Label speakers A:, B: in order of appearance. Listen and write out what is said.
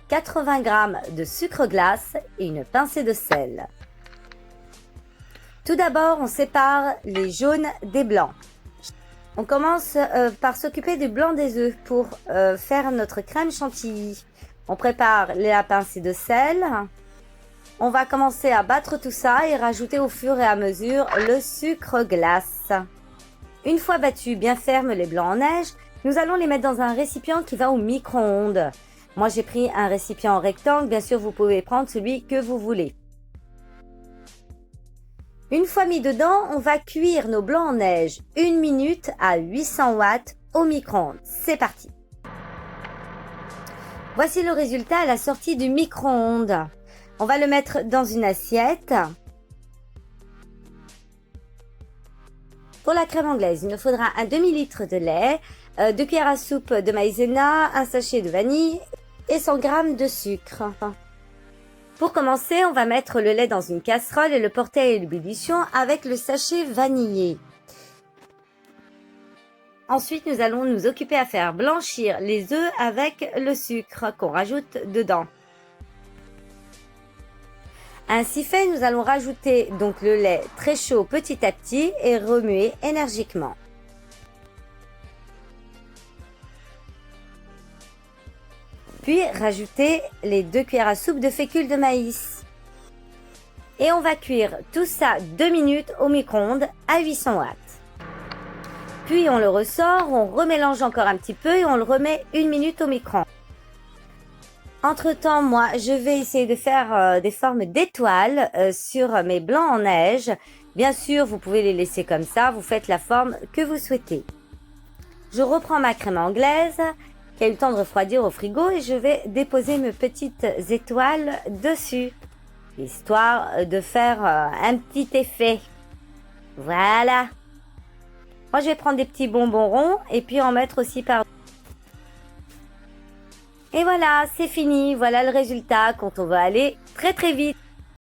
A: 80 g de sucre glace et une pincée de sel. Tout d'abord, on sépare les jaunes des blancs. On commence par s'occuper du blanc des œufs pour faire notre crème chantilly. On prépare la pincée de sel. On va commencer à battre tout ça et rajouter au fur et à mesure le sucre glace. Une fois battus bien fermes les blancs en neige, nous allons les mettre dans un récipient qui va au micro-ondes. Moi, j'ai pris un récipient rectangle. Bien sûr, vous pouvez prendre celui que vous voulez. Une fois mis dedans, on va cuire nos blancs en neige 1 minute à 800 watts au micro-ondes. C'est parti. Voici le résultat à la sortie du micro-ondes. On va le mettre dans une assiette. Pour la crème anglaise, il nous faudra un demi-litre de lait, 2 cuillères à soupe de maïzena, un sachet de vanille et 100 g de sucre. Pour commencer, on va mettre le lait dans une casserole et le porter à ébullition avec le sachet vanillé. Ensuite, nous allons nous occuper à faire blanchir les œufs avec le sucre qu'on rajoute dedans. Ainsi fait, nous allons rajouter donc le lait très chaud petit à petit et remuer énergiquement. Puis rajouter les 2 cuillères à soupe de fécule de maïs. Et on va cuire tout ça 2 minutes au micro-ondes à 800 watts. Puis on le ressort, on remélange encore un petit peu et on le remet 1 minute au micro-ondes. Entre-temps, moi, je vais essayer de faire des formes d'étoiles sur mes blancs en neige. Bien sûr, vous pouvez les laisser comme ça, vous faites la forme que vous souhaitez. Je reprends ma crème anglaise qui a eu le temps de refroidir au frigo et je vais déposer mes petites étoiles dessus, histoire de faire un petit effet. Voilà. Moi, je vais prendre des petits bonbons ronds et puis en mettre aussi par... Et voilà, c'est fini. Voilà le résultat quand on va aller très très vite.